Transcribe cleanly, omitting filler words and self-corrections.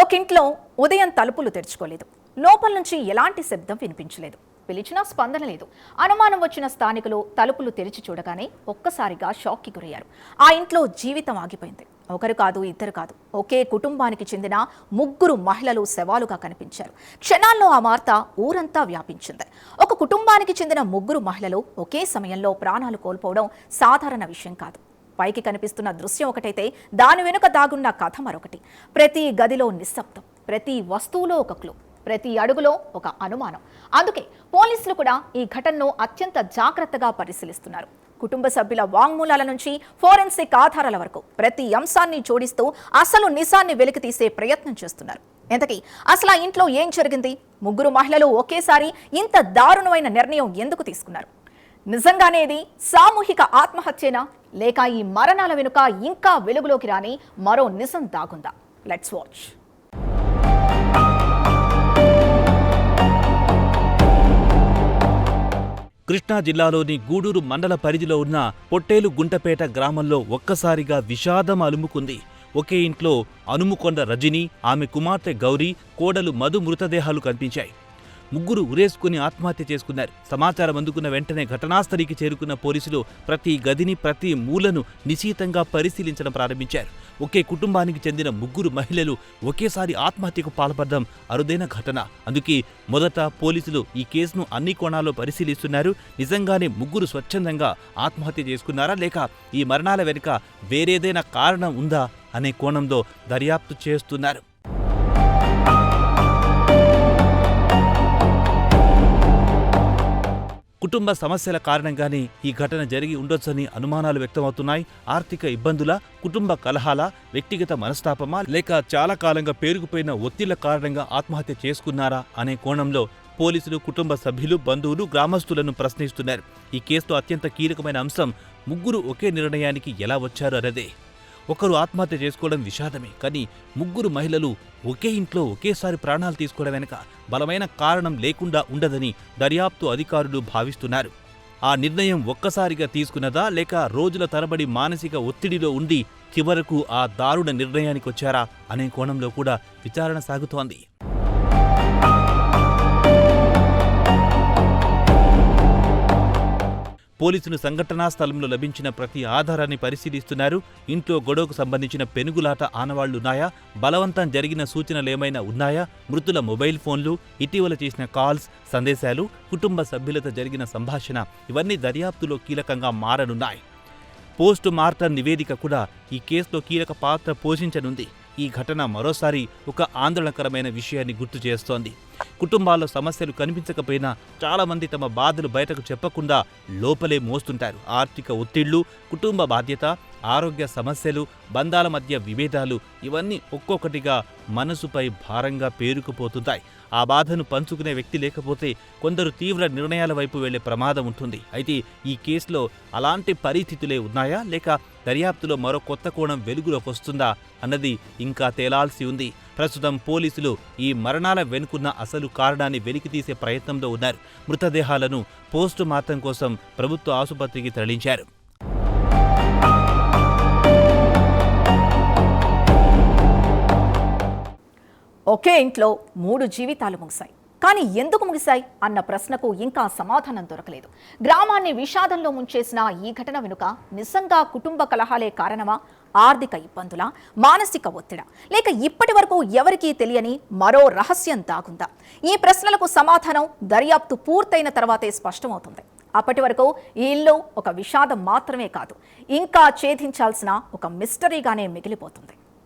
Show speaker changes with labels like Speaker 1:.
Speaker 1: ఒకింట్లో ఉదయం తలుపులు తెరుచుకోలేదు. లోపల నుంచి ఎలాంటి శబ్దం వినిపించలేదు. పిలిచినా స్పందన లేదు. అనుమానం వచ్చిన స్థానికులు తలుపులు తెరిచి చూడగానే ఒక్కసారిగా షాక్కి గురయ్యారు. ఆ ఇంట్లో జీవితం ఆగిపోయింది. ఒకరు కాదు, ఇద్దరు కాదు, ఒకే కుటుంబానికి చెందిన 3 మహిళలు శవాలుగా కనిపించారు. క్షణాల్లో ఆ వార్త ఊరంతా వ్యాపించింది. ఒక కుటుంబానికి చెందిన 3 మహిళలు ఒకే సమయంలో ప్రాణాలు కోల్పోవడం సాధారణ విషయం కాదు. పైకి కనిపిస్తున్న దృశ్యం ఒకటైతే దాని వెనుక దాగున్న కథ మరొకటి. ప్రతి గదిలో నిశ్శబ్దం, ప్రతి వస్తువులో ఒక క్లూ, ప్రతి అడుగులో ఒక అనుమానం. అందుకే పోలీసులు కూడా ఈ ఘటనను అత్యంత జాగ్రత్తగా పరిశీలిస్తున్నారు. కుటుంబ సభ్యుల వాంగ్మూలాల నుంచి ఫోరెన్సిక్ ఆధారాల వరకు ప్రతి అంశాన్ని జోడిస్తూ అసలు నిజాన్ని వెలికితీసే ప్రయత్నం చేస్తున్నారు. ఎంతకీ అసలు ఆ ఇంట్లో ఏం జరిగింది? 3 మహిళలు ఒకేసారి ఇంత దారుణమైన నిర్ణయం ఎందుకు తీసుకున్నారు? నిజంగానే ఇది సామూహిక ఆత్మహత్యేనా, లేక ఈ మరణాల వెనుక ఇంకా వెలుగులోకి రాని మరో నిజం దాగుందా? Let's watch.
Speaker 2: కృష్ణా జిల్లాలోని గూడూరు మండల పరిధిలో ఉన్న పొట్టేలు గుంటపేట గ్రామంలో ఒక్కసారిగా విషాదం అలుముకుంది. ఒకే ఇంట్లో అనుముకొండ రజని, ఆమె కుమార్తె గౌరీ, కోడలు మధు మృతదేహాలు కనిపించాయి. 3 ఉరేసుకుని ఆత్మహత్య చేసుకున్నారు. సమాచారం అందుకున్న వెంటనే ఘటనాస్థలికి చేరుకున్న పోలీసులు ప్రతి గదిని, ప్రతి మూలను నిశితంగా పరిశీలించడం ప్రారంభించారు. ఒకే కుటుంబానికి చెందిన 3 మహిళలు ఒకేసారి ఆత్మహత్యకు పాల్పడడం అరుదైన ఘటన. అందుకే మొదట పోలీసులు ఈ కేసును అన్ని కోణాల్లో పరిశీలిస్తున్నారు. నిజంగానే 3 స్వచ్ఛందంగా ఆత్మహత్య చేసుకున్నారా, లేక ఈ మరణాల వెనుక వేరేదైనా కారణం ఉందా అనే కోణంలో దర్యాప్తు చేస్తున్నారు. కుటుంబ సమస్యల కారణంగానే ఈ ఘటన జరిగి ఉండొచ్చని అనుమానాలు వ్యక్తమవుతున్నాయి. ఆర్థిక ఇబ్బందుల, కుటుంబ కలహాల, వ్యక్తిగత మనస్తాపమా, లేక చాలా కాలంగా పేరుకుపోయిన ఒత్తిళ్ల కారణంగా ఆత్మహత్య చేసుకున్నారా అనే కోణంలో పోలీసులు కుటుంబ సభ్యులు, బంధువులు, గ్రామస్తులను ప్రశ్నిస్తున్నారు. ఈ కేసులో అత్యంత కీలకమైన అంశం 3 ఒకే నిర్ణయానికి ఎలా వచ్చారు అన్నదే. ఒకరు ఆత్మహత్య చేసుకోవడం విషాదమే, కానీ 3 మహిళలు ఒకే ఇంట్లో ఒకేసారి ప్రాణాలు తీసుకోవడం వెనుక బలమైన కారణం లేకుండా ఉండదని దర్యాప్తు అధికారులు భావిస్తున్నారు. ఆ నిర్ణయం ఒక్కసారిగా తీసుకున్నదా, లేక రోజుల తరబడి మానసిక ఒత్తిడిలో ఉండి చివరకు ఆ దారుణ నిర్ణయానికి వచ్చారా అనే కోణంలో కూడా విచారణ సాగుతోంది. పోలీసులు సంఘటనా స్థలంలో లభించిన ప్రతి ఆధారాన్ని పరిశీలిస్తున్నారు. ఇంట్లో గొడవకు సంబంధించిన పెనుగులాట ఆనవాళ్లున్నాయా, బలవంతం జరిగిన సూచనలేమైనా ఉన్నాయా, మృతుల మొబైల్ ఫోన్లు, ఇటీవల చేసిన కాల్స్, సందేశాలు, కుటుంబ సభ్యులతో జరిగిన సంభాషణ ఇవన్నీ దర్యాప్తులో కీలకంగా మారనున్నాయి. పోస్ట్ మార్టం నివేదిక కూడా ఈ కేసులో కీలక పాత్ర పోషించనుంది. ఈ ఘటన మరోసారి ఒక ఆందోళనకరమైన విషయాన్ని గుర్తు చేస్తోంది. కుటుంబాల్లో సమస్యలు కనిపించకపోయినా చాలామంది తమ బాధలు బయటకు చెప్పకుండా లోపలే మోస్తుంటారు. ఆర్థిక ఒత్తిళ్లు, కుటుంబ బాధ్యత, ఆరోగ్య సమస్యలు, బంధాల మధ్య విభేదాలు ఇవన్నీ ఒక్కొక్కటిగా మనసుపై భారంగా పేరుకుపోతుంటాయి. ఆ బాధను పంచుకునే వ్యక్తి లేకపోతే కొందరు తీవ్ర నిర్ణయాల వైపు వెళ్లే ప్రమాదం ఉంటుంది. అయితే ఈ కేసులో అలాంటి పరిస్థితులే ఉన్నాయా, లేక దర్యాప్తులో మరో కొత్త కోణం వెలుగులోకి వస్తుందా అన్నది ఇంకా తేలాల్సి ఉంది. ప్రస్తుతం పోలీసులు ఈ మరణాల వెనుకున్న అసలు కారణాన్ని వెలికితీసే ప్రయత్నంలో ఉన్నారు. మృతదేహాలను పోస్టు మార్టం కోసం ప్రభుత్వ ఆసుపత్రికి తరలించారు.
Speaker 1: ఒకే ఇంట్లో 3 జీవితాలు ముగిశాయి. కానీ ఎందుకు ముగిశాయి అన్న ప్రశ్నకు ఇంకా సమాధానం దొరకలేదు. గ్రామాన్ని విషాదంలో ముంచేసిన ఈ ఘటన వెనుక నిజంగా కుటుంబ కలహాలే కారణమా, ఆర్థిక ఇబ్బందుల, మానసిక ఒత్తిడా, లేక ఇప్పటి వరకు ఎవరికీ తెలియని మరో రహస్యం దాగుందా? ఈ ప్రశ్నలకు సమాధానం దర్యాప్తు పూర్తయిన తర్వాతే స్పష్టమవుతుంది. అప్పటి వరకు ఈ ఇల్లు ఒక విషాదం మాత్రమే కాదు, ఇంకా ఛేదించాల్సిన ఒక మిస్టరీగానే మిగిలిపోతుంది.